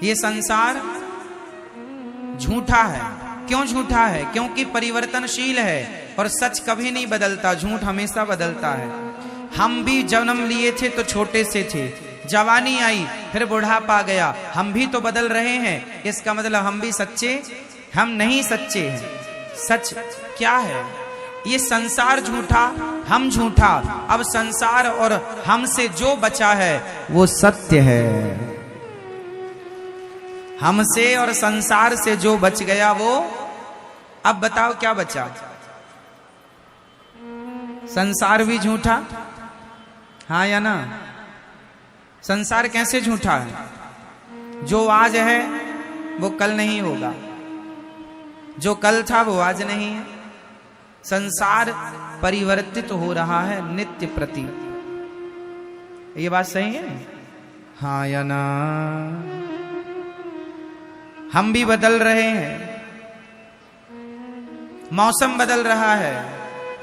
ये संसार झूठा है। क्यों झूठा है? क्योंकि परिवर्तनशील है और सच कभी नहीं बदलता, झूठ हमेशा बदलता है। हम भी जन्म लिए थे तो छोटे से थे, जवानी आई फिर बुढ़ापा गया, हम भी तो बदल रहे हैं। इसका मतलब हम भी सच्चे, हम नहीं सच्चे हैं। सच क्या है? ये संसार झूठा, हम झूठा। अब संसार और हमसे जो बचा है वो सत्य है। हमसे और संसार से जो बच गया वो, अब बताओ क्या बचा? संसार भी झूठा, हाँ या ना? संसार कैसे झूठा है? जो आज है वो कल नहीं होगा, जो कल था वो आज नहीं है। संसार परिवर्तित हो रहा है नित्य प्रति। ये बात सही है, हाँ या ना? हम भी बदल रहे हैं, मौसम बदल रहा है,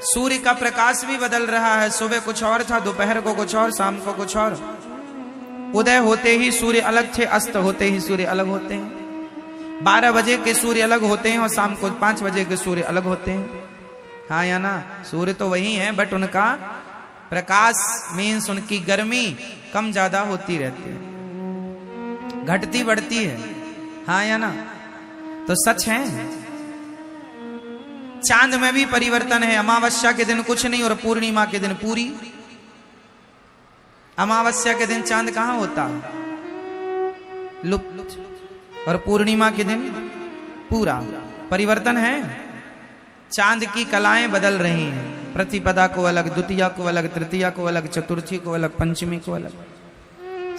सूर्य का प्रकाश भी बदल रहा है। सुबह कुछ और था, दोपहर को कुछ और, शाम को कुछ और। उदय होते ही सूर्य अलग थे, अस्त होते ही सूर्य अलग होते हैं। 12 बजे के सूर्य अलग होते हैं और शाम को 5 बजे के सूर्य अलग होते हैं, हाँ या ना? सूर्य तो वही है, बट उनका प्रकाश मीन्स उनकी गर्मी कम ज्यादा होती रहती है, घटती बढ़ती है, हाँ या ना? तो सच है। चांद में भी परिवर्तन है। अमावस्या के दिन कुछ नहीं और पूर्णिमा के दिन पूरी। अमावस्या के दिन चांद कहां होता? लुप्त। और पूर्णिमा के दिन पूरा। परिवर्तन है। चांद की कलाएं बदल रही हैं। प्रतिपदा को अलग, द्वितीया को अलग, तृतीया को अलग, चतुर्थी को अलग, पंचमी को अलग,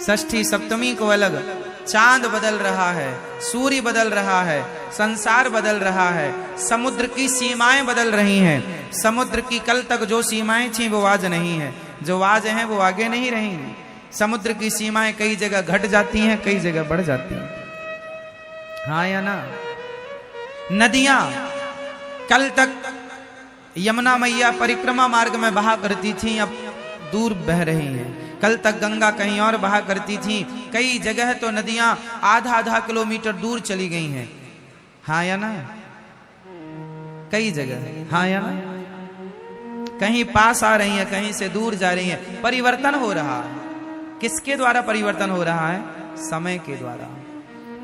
षष्ठी सप्तमी को अलग। चांद बदल रहा है, सूर्य बदल रहा है, संसार बदल रहा है, समुद्र की सीमाएं बदल रही हैं। समुद्र की कल तक जो सीमाएं थी वो आज नहीं है, जो आज हैं वो आगे नहीं रहेंगी। समुद्र की सीमाएं कई जगह घट जाती हैं, कई जगह बढ़ जाती हैं, हाँ या ना? नदियां कल तक यमुना मैया परिक्रमा मार्ग में बहा करती थी, अब दूर बह रही हैं। कल तक गंगा कहीं और बहा करती थी, कई जगह तो नदियां आधा किलोमीटर दूर चली गई हैं, हाँ या ना? कई जगह, हाँ या ना? कहीं पास आ रही हैं, कहीं से दूर जा रही हैं। परिवर्तन हो रहा है। किसके द्वारा परिवर्तन हो रहा है? समय के द्वारा।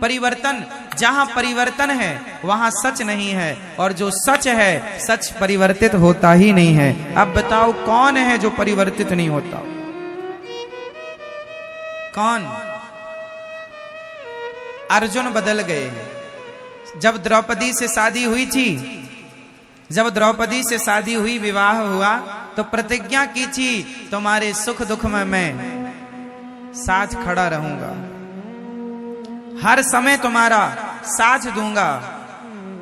परिवर्तन, जहां परिवर्तन है वहां सच नहीं है, और जो सच है, सच परिवर्तित होता ही नहीं है। अब बताओ कौन है जो परिवर्तित नहीं होता? कौन? अर्जुन बदल गए हैं। जब द्रौपदी से शादी हुई थी, जब द्रौपदी से शादी हुई, विवाह हुआ, तो प्रतिज्ञा की थी तुम्हारे सुख दुख में मैं साथ खड़ा रहूंगा, हर समय तुम्हारा साथ दूंगा,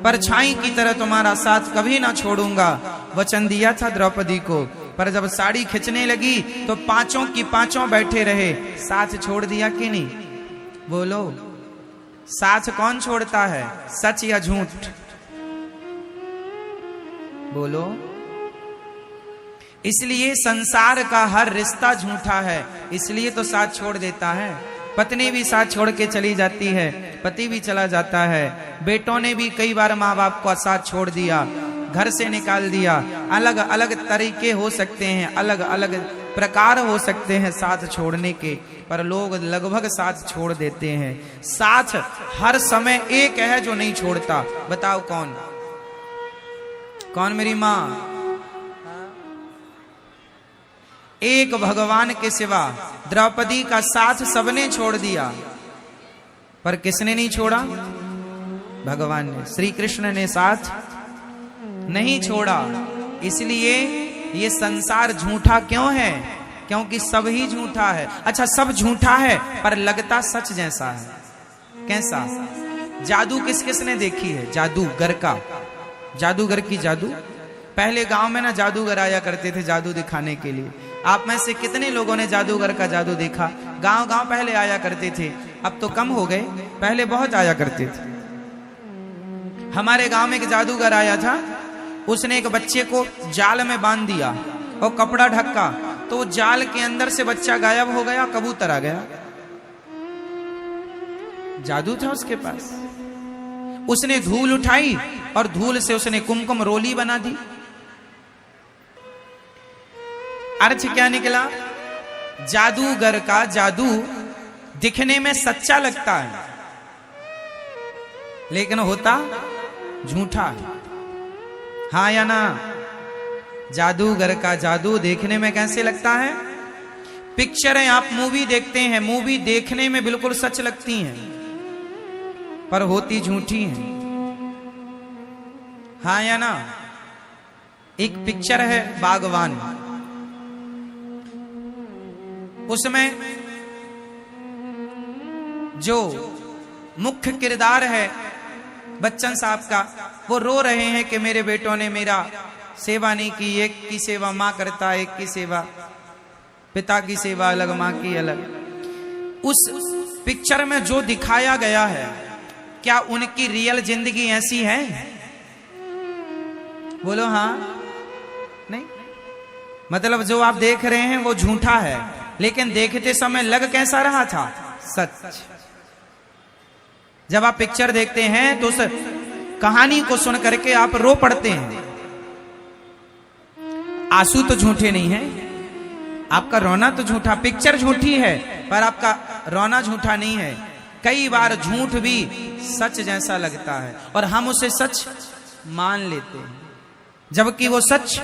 परछाई की तरह तुम्हारा साथ कभी ना छोड़ूंगा। वचन दिया था द्रौपदी को, पर जब साड़ी खिंचने लगी तो पांचों की पांचों बैठे रहे। साथ छोड़ दिया कि नहीं? बोलो, साथ कौन छोड़ता है? सच या झूठ? बोलो। इसलिए संसार का हर रिश्ता झूठा है, इसलिए तो साथ छोड़ देता है। पत्नी भी साथ छोड़ के चली जाती है, पति भी चला जाता है, बेटों ने भी कई बार माँ बाप को साथ छोड़ दिया, घर से निकाल दिया। अलग अलग तरीके हो सकते हैं, अलग अलग प्रकार हो सकते हैं साथ छोड़ने के, पर लोग लगभग साथ छोड़ देते हैं। साथ हर समय एक है जो नहीं छोड़ता, बताओ कौन? कौन? मेरी माँ। एक भगवान के सिवा द्रौपदी का साथ सबने छोड़ दिया, पर किसने नहीं छोड़ा? भगवान ने, श्री कृष्ण ने साथ नहीं छोड़ा। इसलिए ये संसार झूठा क्यों है? क्योंकि सब ही झूठा है। अच्छा, सब झूठा है पर लगता सच जैसा है। कैसा? जादू किस किस ने देखी है? जादूगर का, जादूगर की जादू। पहले गांव में ना जादूगर आया करते थे जादू दिखाने के लिए। आप में से कितने लोगों ने जादूगर का जादू देखा? गांव गांव पहले आया करते थे, अब तो कम हो गए, पहले बहुत आया करते थे। हमारे गांव में एक जादूगर आया था, उसने एक बच्चे को जाल में बांध दिया और कपड़ा ढका, तो जाल के अंदर से बच्चा गायब हो गया, कबूतर आ गया। जादू था उसके पास। उसने धूल उठाई और धूल से उसने कुमकुम रोली बना दी। अर्थ क्या निकला? जादूगर का जादू दिखने में सच्चा लगता है, लेकिन होता झूठा है। हाँ या ना? जादूगर का जादू देखने में कैसे लगता है? पिक्चरें आप मूवी देखते हैं, मूवी देखने में बिल्कुल सच लगती हैं, पर होती झूठी हैं। हाँ या ना? एक पिक्चर है बागवान, उसमें जो मुख्य किरदार है बच्चन साहब का, वो रो रहे हैं कि मेरे बेटों ने मेरा सेवा नहीं की। एक की सेवा माँ करता, एक की सेवा पिता की सेवा अलग, माँ की अलग। उस पिक्चर में जो दिखाया गया है, क्या उनकी रियल जिंदगी ऐसी है? बोलो हाँ नहीं? मतलब जो आप देख रहे हैं वो झूठा है, लेकिन देखते समय लग कैसा रहा था? सच। जब आप पिक्चर देखते हैं तो उस कहानी को सुन करके आप रो पड़ते हैं। आंसू तो झूठे नहीं है, आपका रोना तो झूठा। पिक्चर झूठी है पर आपका रोना झूठा नहीं है। कई बार झूठ भी सच जैसा लगता है और हम उसे सच मान लेते हैं, जबकि वो सच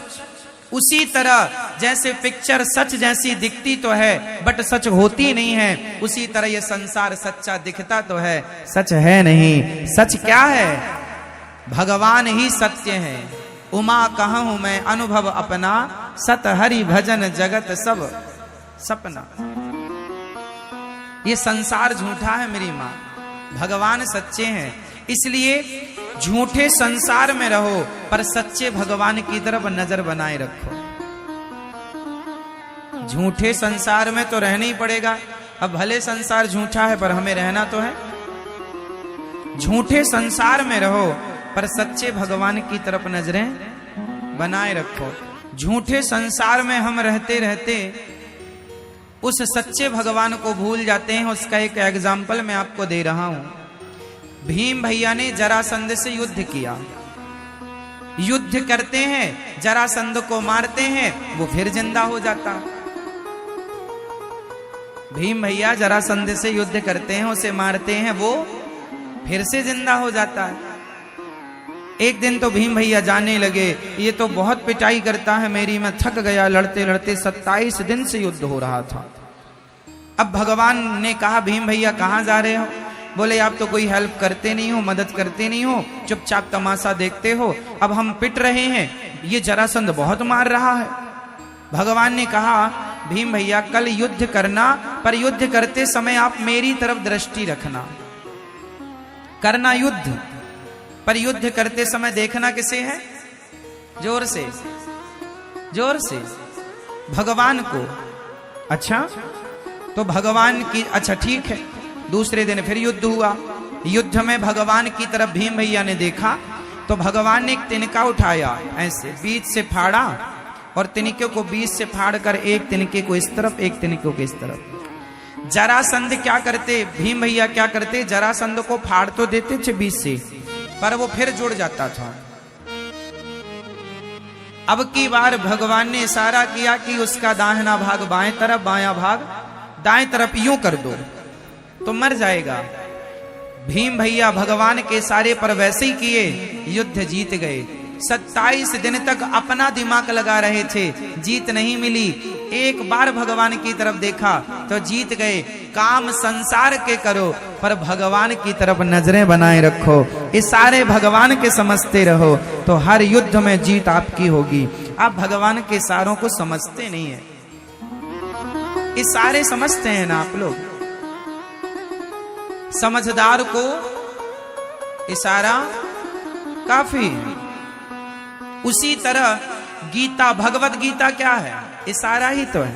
उसी तरह जैसे पिक्चर सच जैसी दिखती तो है बट सच होती नहीं है, उसी तरह ये संसार सच्चा दिखता तो है, सच है नहीं। सच क्या है? भगवान ही सत्य है। उमा कहूं मैं अनुभव अपना, सत हरि भजन जगत सब सपना। ये संसार झूठा है मेरी माँ, भगवान सच्चे हैं। इसलिए झूठे संसार में रहो पर सच्चे भगवान की तरफ नजर बनाए रखो। झूठे संसार में तो रहना ही पड़ेगा। अब भले संसार झूठा है पर हमें रहना तो है। झूठे संसार में रहो पर सच्चे भगवान की तरफ नजरें बनाए रखो। झूठे संसार में हम रहते रहते उस सच्चे भगवान को भूल जाते हैं। उसका एक एग्जाम्पल मैं आपको दे रहा हूं। भीम भैया ने जरासंध से युद्ध किया। युद्ध करते हैं, जरासंध को मारते हैं, वो फिर जिंदा हो जाता। भीम भैया जरासंध से युद्ध करते हैं, उसे मारते हैं, वो फिर से जिंदा हो जाता है। एक दिन तो भीम भैया जाने लगे, ये तो बहुत पिटाई करता है मेरी, मैं थक गया। लड़ते लड़ते 27 दिन से युद्ध हो रहा था। अब भगवान ने कहा भीम भैया कहाँ जा रहे हो? बोले आप तो कोई हेल्प करते नहीं हो, मदद करते नहीं हो, चुपचाप तमाशा देखते हो। अब हम पिट रहे हैं, ये जरासंध बहुत मार रहा है। भगवान ने कहा भीम भैया कल युद्ध करना, पर युद्ध करते समय आप मेरी तरफ दृष्टि रखना। करना युद्ध, पर युद्ध करते समय देखना किसे है? जोर से, जोर से भगवान को। अच्छा तो भगवान की, अच्छा ठीक है। दूसरे दिन फिर युद्ध हुआ। युद्ध में भगवान की तरफ भीम भैया ने देखा तो भगवान ने एक तिनका उठाया, ऐसे बीच से फाड़ा और तिनके को बीच से फाड़ कर एक तिनके को इस तरफ, एक तिनके को इस तरफ। जरासंध क्या करते, भीम भैया क्या करते, जरासंध को फाड़ तो देते थे बीच से, पर वो फिर जुड़ जाता था। अब की बार भगवान ने इशारा किया कि उसका दाहिना भाग बाएं तरफ, बायां भाग दाएं तरफ, यूं कर दो तो मर जाएगा। भीम भैया भगवान के इशारे पर वैसे ही किए, युद्ध जीत गए। 27 दिन तक अपना दिमाग लगा रहे थे, जीत नहीं मिली। एक बार भगवान की तरफ देखा तो जीत गए। काम संसार के करो पर भगवान की तरफ नजरें बनाए रखो। इशारे भगवान के समझते रहो तो हर युद्ध में जीत आपकी होगी। आप भगवान के इशारों को समझते नहीं है, इशारे समझते हैं ना आप लोग। समझदार को इशारा काफी। उसी तरह गीता, भगवत गीता क्या है? इशारा ही तो है।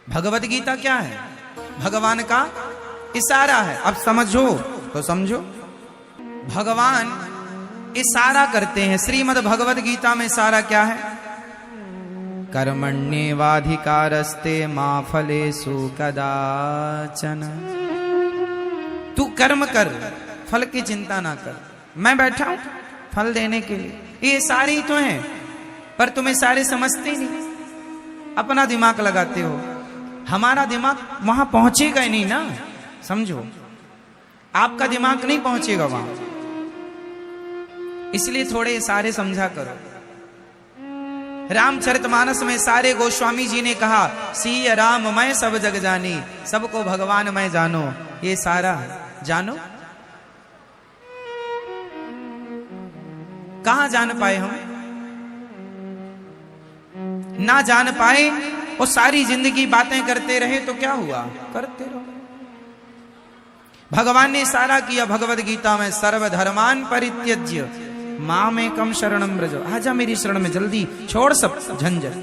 भगवत गीता क्या है? भगवान का इशारा है। अब समझो तो समझो, भगवान इशारा करते हैं। श्रीमद् भगवत गीता में इशारा क्या है? कर्मण्येवाधिकारस्ते मा फलेषु कदाचन। कर्म कर, फल की चिंता ना कर। मैं बैठा हूं फल देने के लिए, ये सारे ही तो हैं, पर तुम्हें सारे समझते ही नहीं, अपना दिमाग लगाते हो। हमारा दिमाग वहां पहुंचेगा ही नहीं ना, समझो, आपका दिमाग नहीं पहुंचेगा वहां, इसलिए थोड़े सारे समझा करो। रामचरितमानस में सारे गोस्वामी जी ने कहा, सिय राम मैं सब जग जानी, सबको भगवान मैं जानो। ये सारा जानो, कहां जान पाए हम? ना जान पाए और सारी जिंदगी बातें करते रहे तो क्या हुआ? करते रहो। भगवान ने सारा किया भगवद गीता में, सर्वधर्मान परित्यज्य मामेकम शरणम व्रज। आजा मेरी शरण में, जल्दी छोड़ सब झंझट।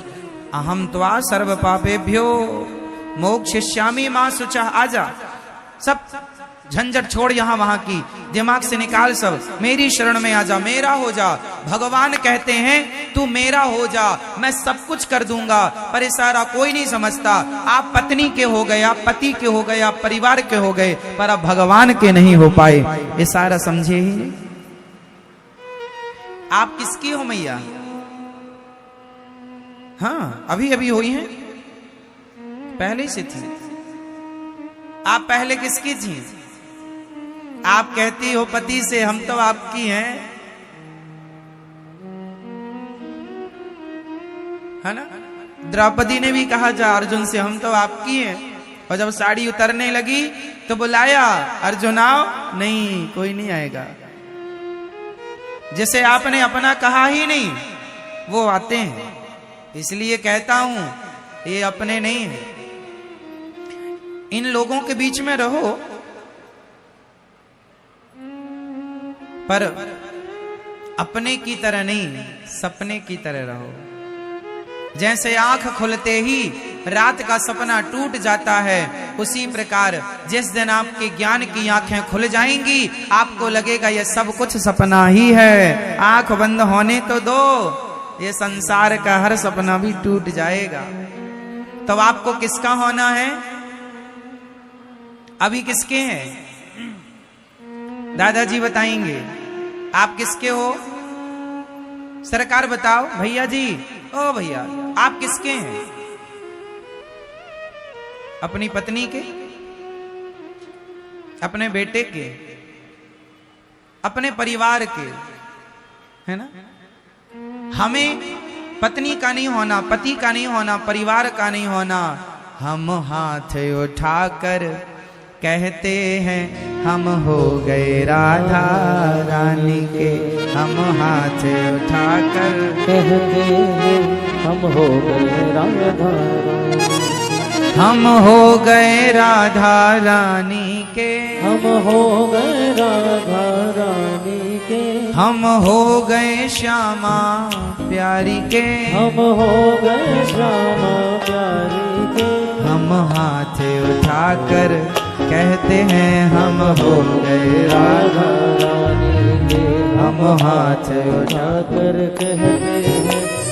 अहम त्वा सर्व पापेभ्यो मोक्षयिष्यामि मा शुचः। आजा, सब झंझट छोड़ यहां वहां की, दिमाग से निकाल सब, मेरी शरण में आजा, मेरा हो जा। भगवान कहते हैं तू मेरा हो जा, मैं सब कुछ कर दूंगा। पर इशारा कोई नहीं समझता। आप पत्नी के हो गए, आप पति के हो गए, आप परिवार के हो गए, पर अब भगवान के नहीं हो पाए। इशारा समझे ही नहीं। आप किसकी हो मैया? हाँ, अभी अभी हुई हैं, पहले से थी। आप पहले किसकी थी? आप कहती हो पति से, हम तो आपकी हैं, है ना? द्रौपदी ने भी कहा जा अर्जुन से, हम तो आपकी हैं। और जब साड़ी उतरने लगी तो बुलाया, अर्जुन आओ, नहीं कोई नहीं आएगा। जिसे आपने अपना कहा ही नहीं वो आते हैं। इसलिए कहता हूं ये अपने नहीं है। इन लोगों के बीच में रहो, पर अपने की तरह नहीं, सपने की तरह रहो। जैसे आंख खुलते ही रात का सपना टूट जाता है, उसी प्रकार जिस दिन आपके ज्ञान की आंखें खुल जाएंगी, आपको लगेगा ये सब कुछ सपना ही है। आंख बंद होने तो दो, ये संसार का हर सपना भी टूट जाएगा। तो आपको किसका होना है? अभी किसके हैं? दादाजी बताएंगे। आप किसके हो? सरकार बताओ। भैया जी, ओ भैया, आप किसके हैं? अपनी पत्नी के, अपने बेटे के, अपने परिवार के, है ना? हमें पत्नी का नहीं होना, पति का नहीं होना, परिवार का नहीं होना। हम हाथ उठाकर कहते हैं हम हो गए राधा रानी के। हम हाथ उठाकर कहते हैं हम हो गए राधा, हम हो गए राधा रानी के। हम हो गए राधा रानी के। हम हो गए श्यामा प्यारी के। हम हो गए श्यामा प्यारी के। हम हाथ उठाकर कहते हैं हम हो गए राधा रानी के। हम हाथ उठाकर कहते हैं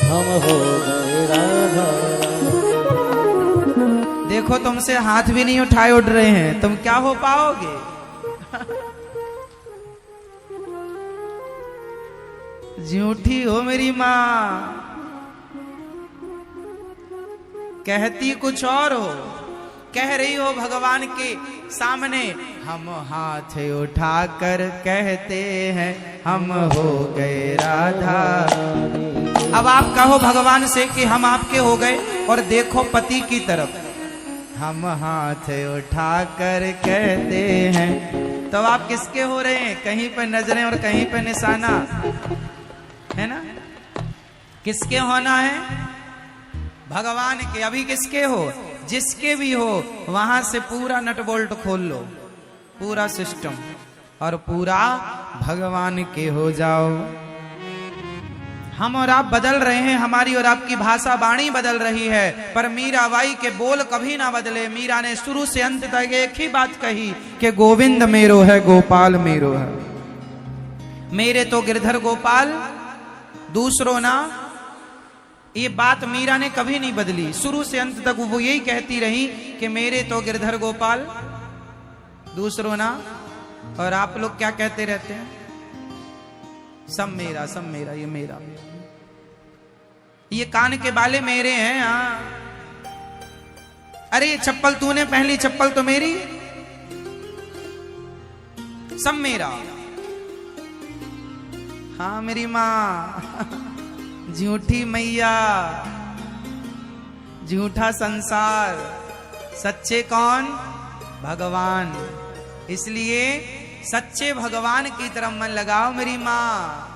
हम हो गए राधा। देखो तुमसे हाथ भी नहीं उठाए उठ रहे हैं, तुम क्या हो पाओगे? झूठी हो मेरी माँ, कहती कुछ और हो, कह रही हो भगवान के सामने हम हाथ उठाकर कहते हैं हम हो गए राधा। अब आप कहो भगवान से कि हम आपके हो गए, और देखो पति की तरफ, हम हाथ उठाकर कहते हैं। तो आप किसके हो रहे हैं? कहीं पे नजरें और कहीं पे निशाना, है ना? किसके होना है? भगवान के। अभी किसके हो? जिसके भी हो, वहां से पूरा नट बोल्ट खोल लो, पूरा सिस्टम, और पूरा भगवान के हो जाओ। हम और आप बदल रहे हैं, हमारी और आपकी भाषा वाणी बदल रही है, पर मीराबाई के बोल कभी ना बदले। मीरा ने शुरू से अंत तक एक ही बात कही कि गोविंद मेरो है, गोपाल मेरो है। मेरे तो गिरधर गोपाल, दूसरों ना। ये बात मीरा ने कभी नहीं बदली, शुरू से अंत तक वो यही कहती रही कि मेरे तो गिरधर गोपाल, दूसरों ना। और आप लोग क्या कहते रहते हैं? सब मेरा, सब मेरा, ये मेरा, ये कान के बाले मेरे हैं। हाँ, अरे ये चप्पल तूने पहली, चप्पल तो मेरी, सब मेरा। हाँ मेरी माँ, झूठी मैया, झूठा संसार, सच्चे कौन? भगवान। इसलिए सच्चे भगवान की तरफ मन लगाओ मेरी माँ।